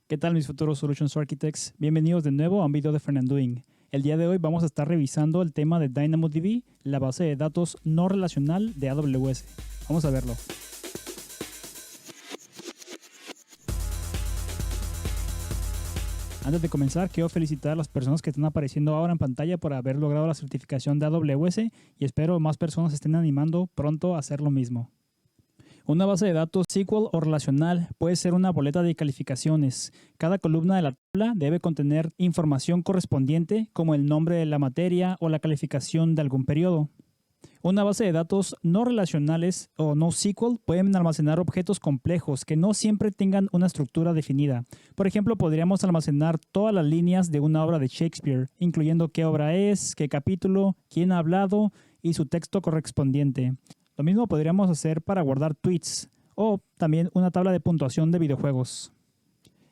¿Qué tal mis futuros Solutions Architects? Bienvenidos de nuevo a un video de Fernandoing. El día de hoy vamos a estar revisando el tema de DynamoDB, la base de datos no relacional de AWS. Vamos a verlo. Antes de comenzar, quiero felicitar a las personas que están apareciendo ahora en pantalla por haber logrado la certificación de AWS y espero más personas se estén animando pronto a hacer lo mismo. Una base de datos SQL o relacional puede ser una boleta de calificaciones. Cada columna de la tabla debe contener información correspondiente como el nombre de la materia o la calificación de algún periodo. Una base de datos no relacionales o no SQL pueden almacenar objetos complejos que no siempre tengan una estructura definida. Por ejemplo, podríamos almacenar todas las líneas de una obra de Shakespeare, incluyendo qué obra es, qué capítulo, quién ha hablado y su texto correspondiente. Lo mismo podríamos hacer para guardar tweets o también una tabla de puntuación de videojuegos.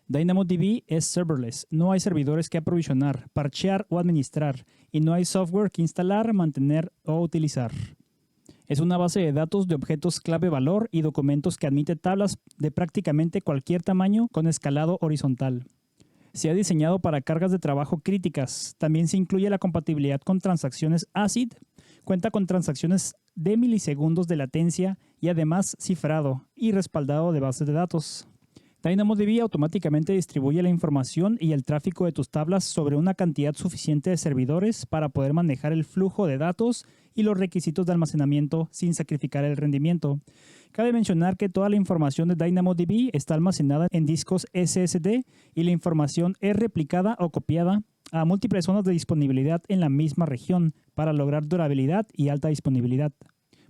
DynamoDB es serverless, no hay servidores que aprovisionar, parchear o administrar, y no hay software que instalar, mantener o utilizar. Es una base de datos de objetos clave-valor y documentos que admite tablas de prácticamente cualquier tamaño con escalado horizontal. Se ha diseñado para cargas de trabajo críticas. También se incluye la compatibilidad con transacciones ACID, cuenta con transacciones de milisegundos de latencia y además cifrado y respaldado de bases de datos. DynamoDB automáticamente distribuye la información y el tráfico de tus tablas sobre una cantidad suficiente de servidores para poder manejar el flujo de datos y los requisitos de almacenamiento sin sacrificar el rendimiento. Cabe mencionar que toda la información de DynamoDB está almacenada en discos SSD y la información es replicada o copiada a múltiples zonas de disponibilidad en la misma región para lograr durabilidad y alta disponibilidad.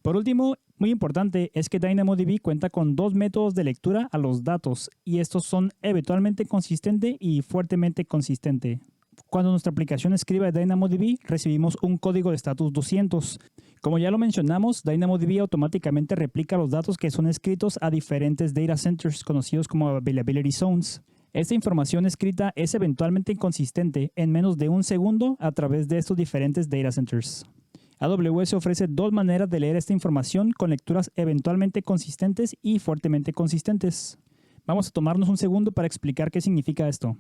Por último, muy importante, es que DynamoDB cuenta con dos métodos de lectura a los datos y estos son eventualmente consistente y fuertemente consistente. Cuando nuestra aplicación escribe a DynamoDB, recibimos un código de estatus 200. Como ya lo mencionamos, DynamoDB automáticamente replica los datos que son escritos a diferentes data centers conocidos como Availability Zones. Esta información escrita es eventualmente inconsistente en menos de un segundo a través de estos diferentes data centers. AWS ofrece dos maneras de leer esta información con lecturas eventualmente consistentes y fuertemente consistentes. Vamos a tomarnos un segundo para explicar qué significa esto.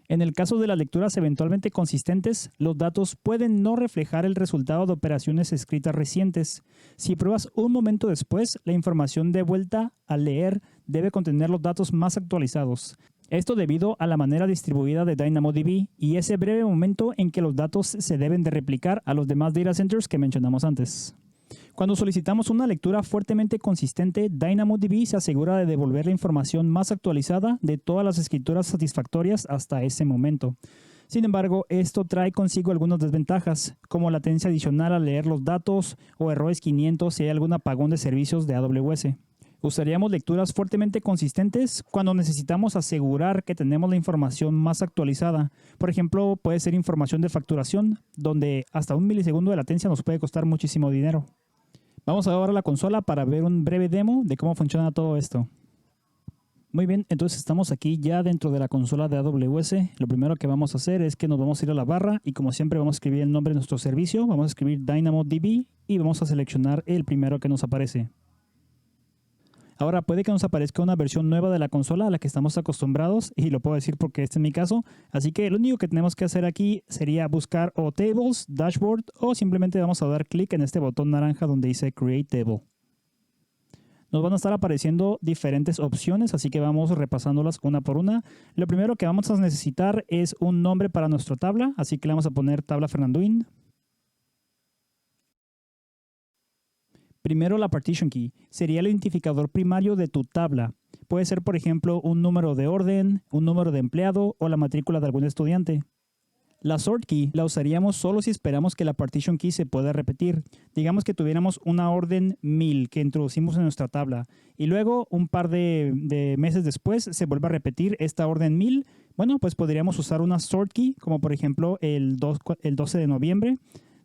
En el caso de las lecturas eventualmente consistentes, los datos pueden no reflejar el resultado de operaciones escritas recientes. Si pruebas un momento después, la información de vuelta al leer debe contener los datos más actualizados. Esto debido a la manera distribuida de DynamoDB y ese breve momento en que los datos se deben de replicar a los demás data centers que mencionamos antes. Cuando solicitamos una lectura fuertemente consistente, DynamoDB se asegura de devolver la información más actualizada de todas las escrituras satisfactorias hasta ese momento. Sin embargo, esto trae consigo algunas desventajas, como latencia adicional al leer los datos o errores 500 si hay algún apagón de servicios de AWS. Usaríamos lecturas fuertemente consistentes cuando necesitamos asegurar que tenemos la información más actualizada. Por ejemplo, puede ser información de facturación, donde hasta un milisegundo de latencia nos puede costar muchísimo dinero. Vamos ahora a la consola para ver un breve demo de cómo funciona todo esto. Muy bien, entonces estamos aquí ya dentro de la consola de AWS. Lo primero que vamos a hacer es que nos vamos a ir a la barra y como siempre vamos a escribir el nombre de nuestro servicio. Vamos a escribir DynamoDB y vamos a seleccionar el primero que nos aparece. Ahora puede que nos aparezca una versión nueva de la consola a la que estamos acostumbrados y lo puedo decir porque este es mi caso. Así que lo único que tenemos que hacer aquí sería buscar o Tables, Dashboard o simplemente vamos a dar clic en este botón naranja donde dice Create Table. Nos van a estar apareciendo diferentes opciones, así que vamos repasándolas una por una. Lo primero que vamos a necesitar es un nombre para nuestra tabla, así que le vamos a poner tabla Fernandoing. Primero, la partition key sería el identificador primario de tu tabla. Puede ser, por ejemplo, un número de orden, un número de empleado o la matrícula de algún estudiante. La sort key la usaríamos solo si esperamos que la partition key se pueda repetir. Digamos que tuviéramos una orden 1000 que introducimos en nuestra tabla y luego un par de meses después se vuelve a repetir esta orden 1000. Bueno, pues podríamos usar una sort key como por ejemplo el 12 de noviembre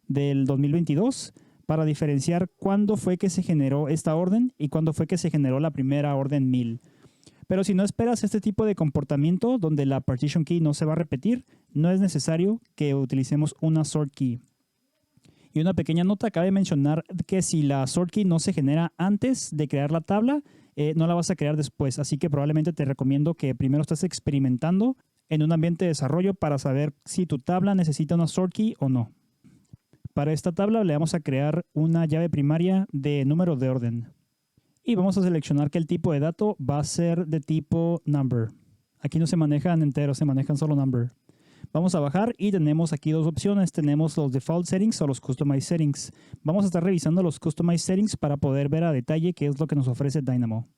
del 2022. Para diferenciar cuándo fue que se generó esta orden y cuándo fue que se generó la primera orden 1000. Pero si no esperas este tipo de comportamiento donde la partition key no se va a repetir, no es necesario que utilicemos una sort key. Y una pequeña nota, cabe mencionar que si la sort key no se genera antes de crear la tabla, no la vas a crear después. Así que probablemente te recomiendo que primero estés experimentando en un ambiente de desarrollo para saber si tu tabla necesita una sort key o no. Para esta tabla le vamos a crear una llave primaria de número de orden. Y vamos a seleccionar que el tipo de dato va a ser de tipo number. Aquí no se manejan enteros, se manejan solo number. Vamos a bajar y tenemos aquí dos opciones. Tenemos los default settings o los customized settings. Vamos a estar revisando los customized settings para poder ver a detalle qué es lo que nos ofrece Dynamo.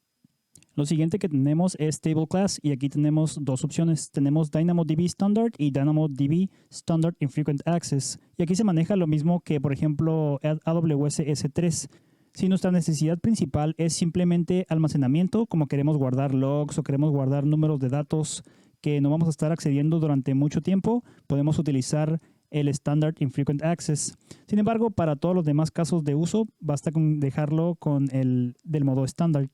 Lo siguiente que tenemos es Table Class y aquí tenemos dos opciones. Tenemos DynamoDB Standard y DynamoDB Standard Infrequent Access. Y aquí se maneja lo mismo que, por ejemplo, AWS S3. Si nuestra necesidad principal es simplemente almacenamiento, como queremos guardar logs o queremos guardar números de datos que no vamos a estar accediendo durante mucho tiempo, podemos utilizar el Standard Infrequent Access. Sin embargo, para todos los demás casos de uso, basta con dejarlo con el del modo Standard.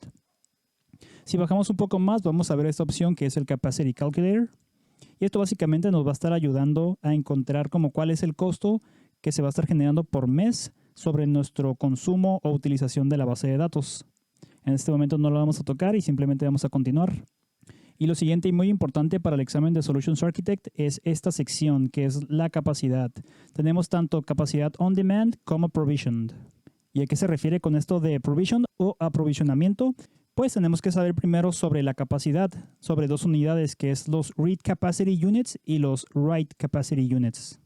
Si bajamos un poco más, vamos a ver esta opción que es el Capacity Calculator. Y esto básicamente nos va a estar ayudando a encontrar como cuál es el costo que se va a estar generando por mes sobre nuestro consumo o utilización de la base de datos. En este momento no lo vamos a tocar y simplemente vamos a continuar. Y lo siguiente y muy importante para el examen de Solutions Architect es esta sección que es la capacidad. Tenemos tanto capacidad on demand como provisioned. ¿Y a qué se refiere con esto de provision o aprovisionamiento? Pues tenemos que saber primero sobre la capacidad, sobre dos unidades que es los Read Capacity Units y los Write Capacity Units.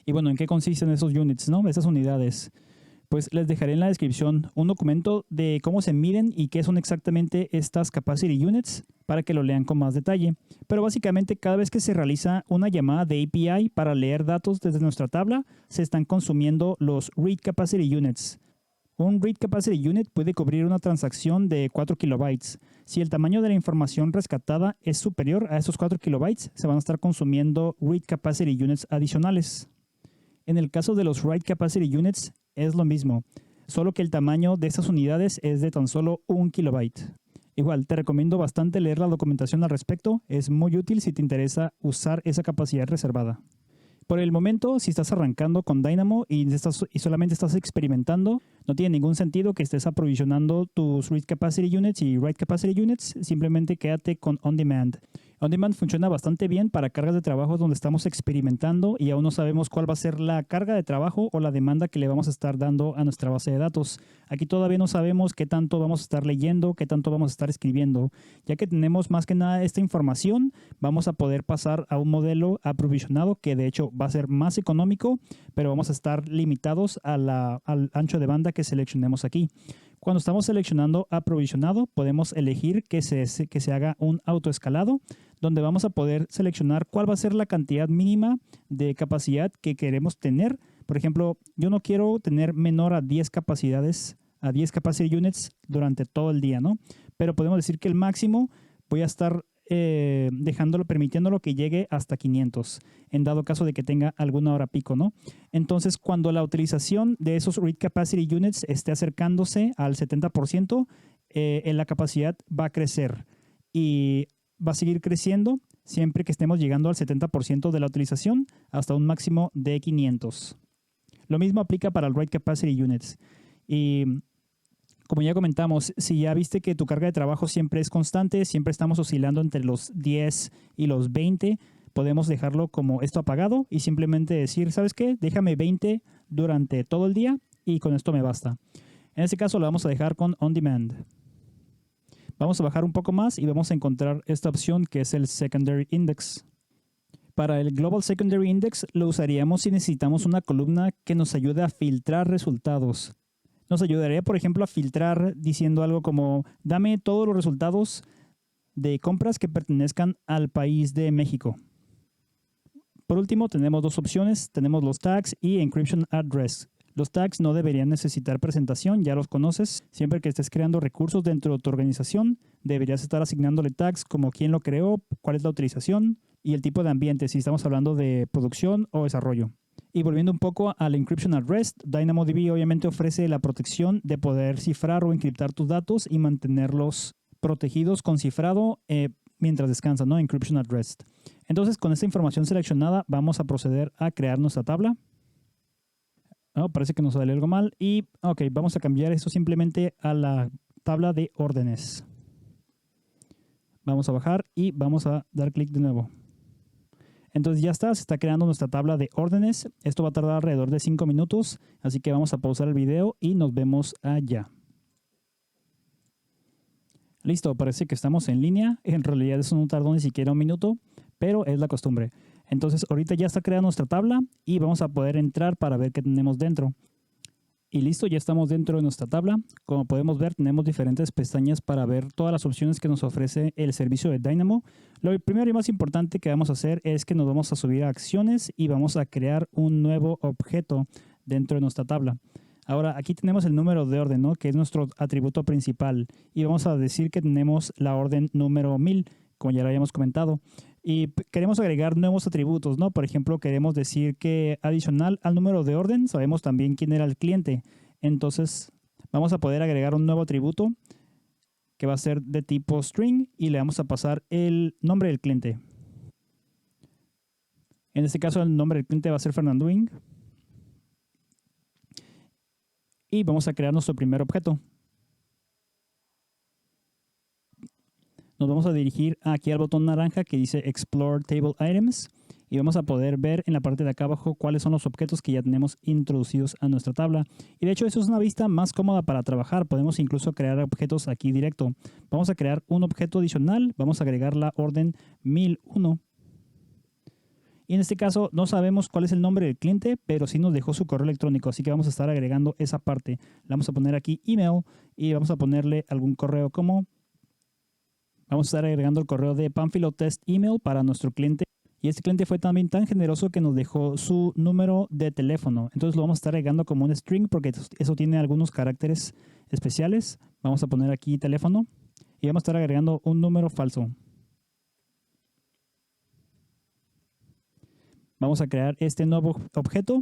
Y bueno, ¿en qué consisten esos units, no? Esas unidades. Pues les dejaré en la descripción un documento de cómo se miden y qué son exactamente estas Capacity Units para que lo lean con más detalle. Pero básicamente cada vez que se realiza una llamada de API para leer datos desde nuestra tabla, se están consumiendo los Read Capacity Units. Un Read Capacity Unit puede cubrir una transacción de 4 kilobytes. Si el tamaño de la información rescatada es superior a esos 4 kilobytes, se van a estar consumiendo Read Capacity Units adicionales. En el caso de los Write Capacity Units es lo mismo, solo que el tamaño de estas unidades es de tan solo 1 kilobyte. Igual, te recomiendo bastante leer la documentación al respecto, es muy útil si te interesa usar esa capacidad reservada. Por el momento, si estás arrancando con Dynamo y solamente estás experimentando, no tiene ningún sentido que estés aprovisionando tus Read Capacity Units y Write Capacity Units, simplemente quédate con On Demand. On Demand funciona bastante bien para cargas de trabajo donde estamos experimentando y aún no sabemos cuál va a ser la carga de trabajo o la demanda que le vamos a estar dando a nuestra base de datos. Aquí todavía no sabemos qué tanto vamos a estar leyendo, qué tanto vamos a estar escribiendo. Ya que tenemos más que nada esta información, vamos a poder pasar a un modelo aprovisionado que de hecho va a ser más económico, pero vamos a estar limitados al ancho de banda que seleccionemos aquí. Cuando estamos seleccionando aprovisionado, podemos elegir que se haga un autoescalado, donde vamos a poder seleccionar cuál va a ser la cantidad mínima de capacidad que queremos tener. Por ejemplo, yo no quiero tener menor a 10 capacity units durante todo el día, ¿no? Pero podemos decir que el máximo voy a estar permitiéndolo que llegue hasta 500, en dado caso de que tenga alguna hora pico, ¿no? Entonces, cuando la utilización de esos Read Capacity Units esté acercándose al 70%, la capacidad va a crecer y va a seguir creciendo siempre que estemos llegando al 70% de la utilización hasta un máximo de 500. Lo mismo aplica para el Write Capacity Units. Y como ya comentamos, si ya viste que tu carga de trabajo siempre es constante, siempre estamos oscilando entre los 10 y los 20, podemos dejarlo como esto apagado y simplemente decir, ¿sabes qué? Déjame 20 durante todo el día y con esto me basta. En este caso lo vamos a dejar con On Demand. Vamos a bajar un poco más y vamos a encontrar esta opción que es el Secondary Index. Para el Global Secondary Index lo usaríamos si necesitamos una columna que nos ayude a filtrar resultados. Nos ayudaría, por ejemplo, a filtrar diciendo algo como, dame todos los resultados de compras que pertenezcan al país de México. Por último, tenemos dos opciones. Tenemos los tags y Encryption Address. Los tags no deberían necesitar presentación, ya los conoces. Siempre que estés creando recursos dentro de tu organización, deberías estar asignándole tags como quién lo creó, cuál es la utilización y el tipo de ambiente, si estamos hablando de producción o desarrollo. Y volviendo un poco al Encryption at Rest, DynamoDB obviamente ofrece la protección de poder cifrar o encriptar tus datos y mantenerlos protegidos con cifrado mientras descansan, ¿no? Encryption at Rest. Entonces, con esta información seleccionada, vamos a proceder a crear nuestra tabla. Oh, parece que nos sale algo mal. Y, ok, vamos a cambiar esto simplemente a la tabla de órdenes. Vamos a bajar y vamos a dar clic de nuevo. Entonces ya está, se está creando nuestra tabla de órdenes. Esto va a tardar alrededor de 5 minutos, así que vamos a pausar el video y nos vemos allá. Listo, parece que estamos en línea. En realidad eso no tardó ni siquiera un minuto, pero es la costumbre. Entonces ahorita ya está creada nuestra tabla y vamos a poder entrar para ver qué tenemos dentro. Y listo, ya estamos dentro de nuestra tabla. Como podemos ver, tenemos diferentes pestañas para ver todas las opciones que nos ofrece el servicio de Dynamo. Lo primero y más importante que vamos a hacer es que nos vamos a subir a acciones y vamos a crear un nuevo objeto dentro de nuestra tabla. Ahora, aquí tenemos el número de orden, ¿no? Que es nuestro atributo principal. Y vamos a decir que tenemos la orden número 1000, como ya lo habíamos comentado. Y queremos agregar nuevos atributos, ¿no? Por ejemplo, queremos decir que adicional al número de orden, sabemos también quién era el cliente. Entonces, vamos a poder agregar un nuevo atributo que va a ser de tipo string y le vamos a pasar el nombre del cliente. En este caso, el nombre del cliente va a ser Fernandoing. Y vamos a crear nuestro primer objeto. Nos vamos a dirigir aquí al botón naranja que dice Explore Table Items y vamos a poder ver en la parte de acá abajo cuáles son los objetos que ya tenemos introducidos a nuestra tabla. Y de hecho, eso es una vista más cómoda para trabajar. Podemos incluso crear objetos aquí directo. Vamos a crear un objeto adicional. Vamos a agregar la orden 1001. Y en este caso no sabemos cuál es el nombre del cliente, pero sí nos dejó su correo electrónico. Así que vamos a estar agregando esa parte. Le vamos a poner aquí email y vamos a ponerle algún correo como... Vamos a estar agregando el correo de Pamphilo Test Email para nuestro cliente. Y este cliente fue también tan generoso que nos dejó su número de teléfono. Entonces lo vamos a estar agregando como un string porque eso tiene algunos caracteres especiales. Vamos a poner aquí teléfono y vamos a estar agregando un número falso. Vamos a crear este nuevo objeto.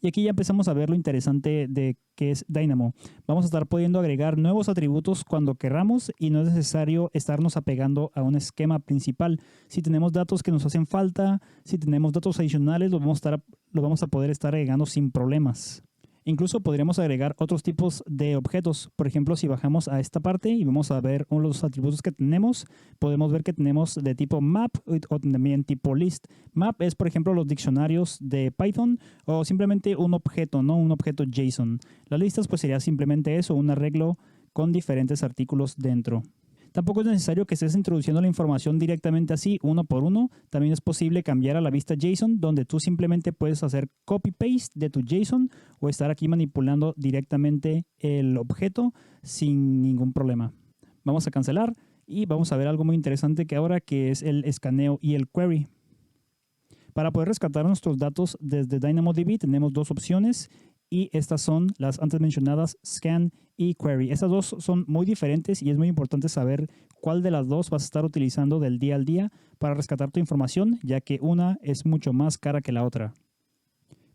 Y aquí ya empezamos a ver lo interesante de qué es Dynamo. Vamos a estar pudiendo agregar nuevos atributos cuando querramos y no es necesario estarnos apegando a un esquema principal. Si tenemos datos que nos hacen falta, si tenemos datos adicionales, lo vamos a poder estar agregando sin problemas. Incluso podríamos agregar otros tipos de objetos. Por ejemplo, si bajamos a esta parte y vamos a ver los atributos que tenemos, podemos ver que tenemos de tipo map o también tipo list. Map es, por ejemplo, los diccionarios de Python o simplemente un objeto, ¿no? Un objeto JSON. Las listas pues sería simplemente eso, un arreglo con diferentes artículos dentro. Tampoco es necesario que estés introduciendo la información directamente así, uno por uno. También es posible cambiar a la vista JSON, donde tú simplemente puedes hacer copy-paste de tu JSON o estar aquí manipulando directamente el objeto sin ningún problema. Vamos a cancelar y vamos a ver algo muy interesante que es el escaneo y el query. Para poder rescatar nuestros datos desde DynamoDB tenemos dos opciones. Y estas son las antes mencionadas, scan y query. Estas dos son muy diferentes y es muy importante saber cuál de las dos vas a estar utilizando del día al día para rescatar tu información, ya que una es mucho más cara que la otra.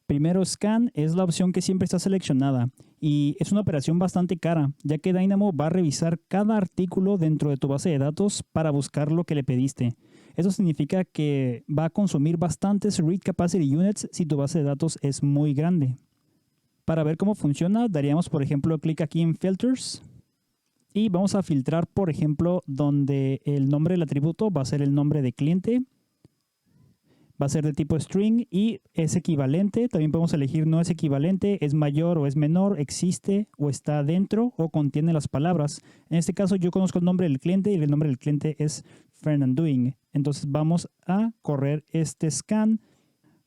Primero, scan es la opción que siempre está seleccionada y es una operación bastante cara, ya que Dynamo va a revisar cada artículo dentro de tu base de datos para buscar lo que le pediste. Eso significa que va a consumir bastantes read capacity units si tu base de datos es muy grande. Para ver cómo funciona, daríamos, por ejemplo, clic aquí en Filters y vamos a filtrar, por ejemplo, donde el nombre del atributo va a ser el nombre de cliente, va a ser de tipo string y es equivalente. También podemos elegir no es equivalente, es mayor o es menor, existe o está dentro o contiene las palabras. En este caso yo conozco el nombre del cliente y el nombre del cliente es Fernandoing. Entonces vamos a correr este scan.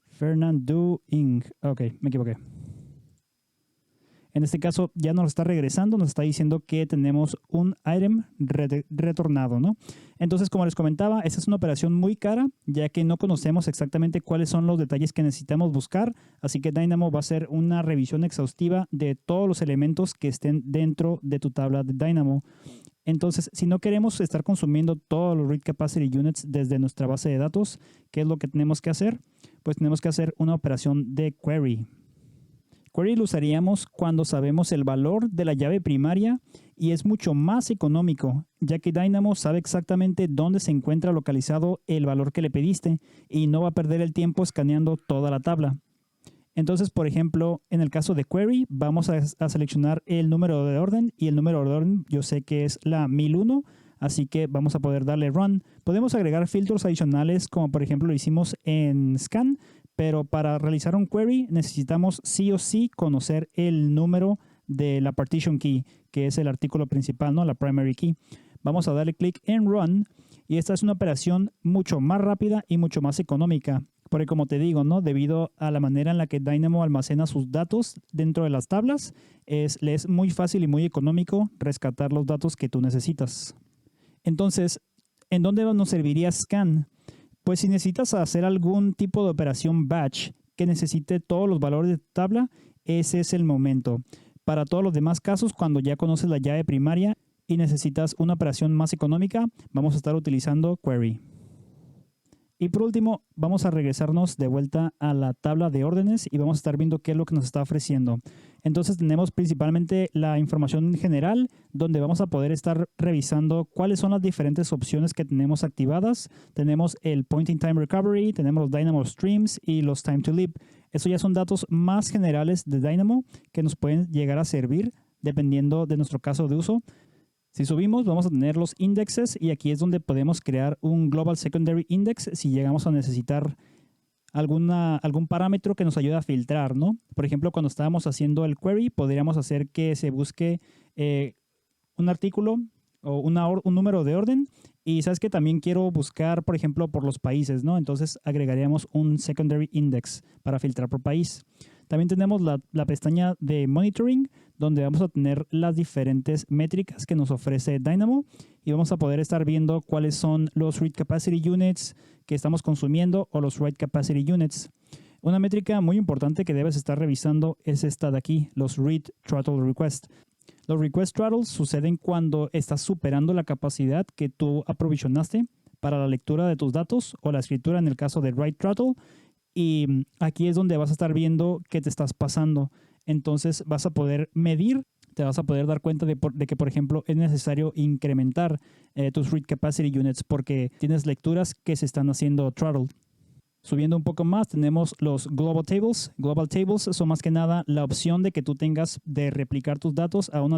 Fernandoing. Ok, me equivoqué. En este caso ya nos está regresando, nos está diciendo que tenemos un item retornado, ¿no? Entonces, como les comentaba, esta es una operación muy cara, ya que no conocemos exactamente cuáles son los detalles que necesitamos buscar, así que Dynamo va a hacer una revisión exhaustiva de todos los elementos que estén dentro de tu tabla de Dynamo. Entonces, si no queremos estar consumiendo todos los read capacity units desde nuestra base de datos, ¿qué es lo que tenemos que hacer? Pues tenemos que hacer una operación de query. Query lo usaríamos cuando sabemos el valor de la llave primaria y es mucho más económico, ya que Dynamo sabe exactamente dónde se encuentra localizado el valor que le pediste y no va a perder el tiempo escaneando toda la tabla. Entonces, por ejemplo, en el caso de query, vamos a seleccionar el número de orden y el número de orden yo sé que es la 1001, así que vamos a poder darle run. Podemos agregar filtros adicionales como por ejemplo lo hicimos en scan, pero para realizar un query necesitamos sí o sí conocer el número de la partition key, que es el artículo principal, ¿no? La primary key. Vamos a darle clic en run y esta es una operación mucho más rápida y mucho más económica. Porque como te digo, ¿no? Debido a la manera en la que Dynamo almacena sus datos dentro de las tablas, le es muy fácil y muy económico rescatar los datos que tú necesitas. Entonces, ¿en dónde nos serviría scan? Pues si necesitas hacer algún tipo de operación batch que necesite todos los valores de tabla, ese es el momento. Para todos los demás casos, cuando ya conoces la llave primaria y necesitas una operación más económica, vamos a estar utilizando query. Y por último, vamos a regresarnos de vuelta a la tabla de órdenes y vamos a estar viendo qué es lo que nos está ofreciendo. Entonces tenemos principalmente la información general, donde vamos a poder estar revisando cuáles son las diferentes opciones que tenemos activadas. Tenemos el Point in Time Recovery, tenemos los Dynamo Streams y los Time to Leap. Estos ya son datos más generales de Dynamo que nos pueden llegar a servir dependiendo de nuestro caso de uso. Si subimos, vamos a tener los indexes y aquí es donde podemos crear un Global Secondary Index si llegamos a necesitar algún parámetro que nos ayude a filtrar, ¿no? Por ejemplo, cuando estábamos haciendo el query, podríamos hacer que se busque un artículo o un número de orden y sabes que también quiero buscar, por ejemplo, por los países, ¿no? Entonces agregaríamos un Secondary Index para filtrar por país. También tenemos la pestaña de Monitoring, donde vamos a tener las diferentes métricas que nos ofrece Dynamo y vamos a poder estar viendo cuáles son los Read Capacity Units que estamos consumiendo o los Write Capacity Units. Una métrica muy importante que debes estar revisando es esta de aquí, los Read Throttle Request. Los Request Throttles suceden cuando estás superando la capacidad que tú aprovisionaste para la lectura de tus datos o la escritura en el caso de Write Throttle. Y aquí es donde vas a estar viendo qué te estás pasando. Entonces vas a poder medir, te vas a poder dar cuenta de que, por ejemplo, es necesario incrementar tus Read Capacity Units porque tienes lecturas que se están haciendo throttled. Subiendo un poco más, tenemos los Global Tables. Global Tables son más que nada la opción de que tú tengas de replicar tus datos a una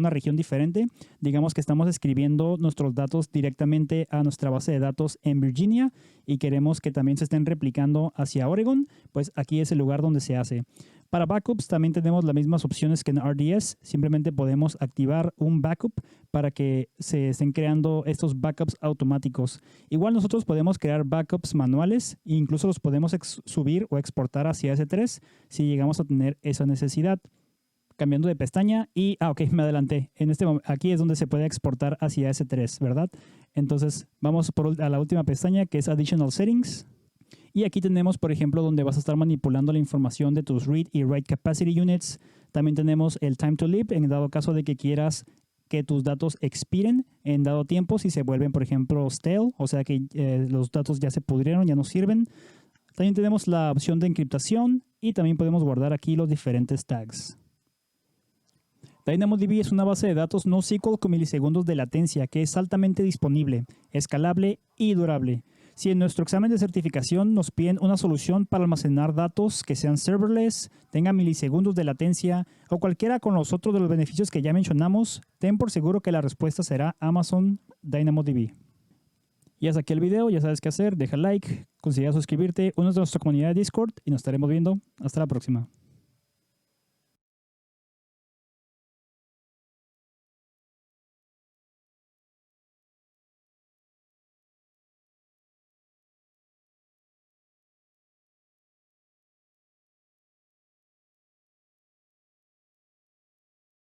región diferente. Digamos que estamos escribiendo nuestros datos directamente a nuestra base de datos en Virginia y queremos que también se estén replicando hacia Oregon, pues aquí es el lugar donde se hace. Para backups también tenemos las mismas opciones que en RDS. Simplemente podemos activar un backup para que se estén creando estos backups automáticos. Igual nosotros podemos crear backups manuales e incluso los podemos subir o exportar hacia S3 si llegamos a tener esa necesidad. Cambiando de pestaña y... ok, me adelanté. Aquí es donde se puede exportar hacia S3, ¿verdad? Entonces vamos a la última pestaña que es Additional Settings. Y aquí tenemos, por ejemplo, donde vas a estar manipulando la información de tus Read y Write Capacity Units. También tenemos el Time to Leap, en dado caso de que quieras que tus datos expiren en dado tiempo, si se vuelven, por ejemplo, stale, o sea que los datos ya se pudrieron, ya no sirven. También tenemos la opción de encriptación y también podemos guardar aquí los diferentes tags. DynamoDB es una base de datos NoSQL con milisegundos de latencia que es altamente disponible, escalable y durable. Si en nuestro examen de certificación nos piden una solución para almacenar datos que sean serverless, tengan milisegundos de latencia o cualquiera con los otros de los beneficios que ya mencionamos, ten por seguro que la respuesta será Amazon DynamoDB. Y hasta aquí el video, ya sabes qué hacer, deja like, considera suscribirte, únete a nuestra comunidad de Discord y nos estaremos viendo. Hasta la próxima.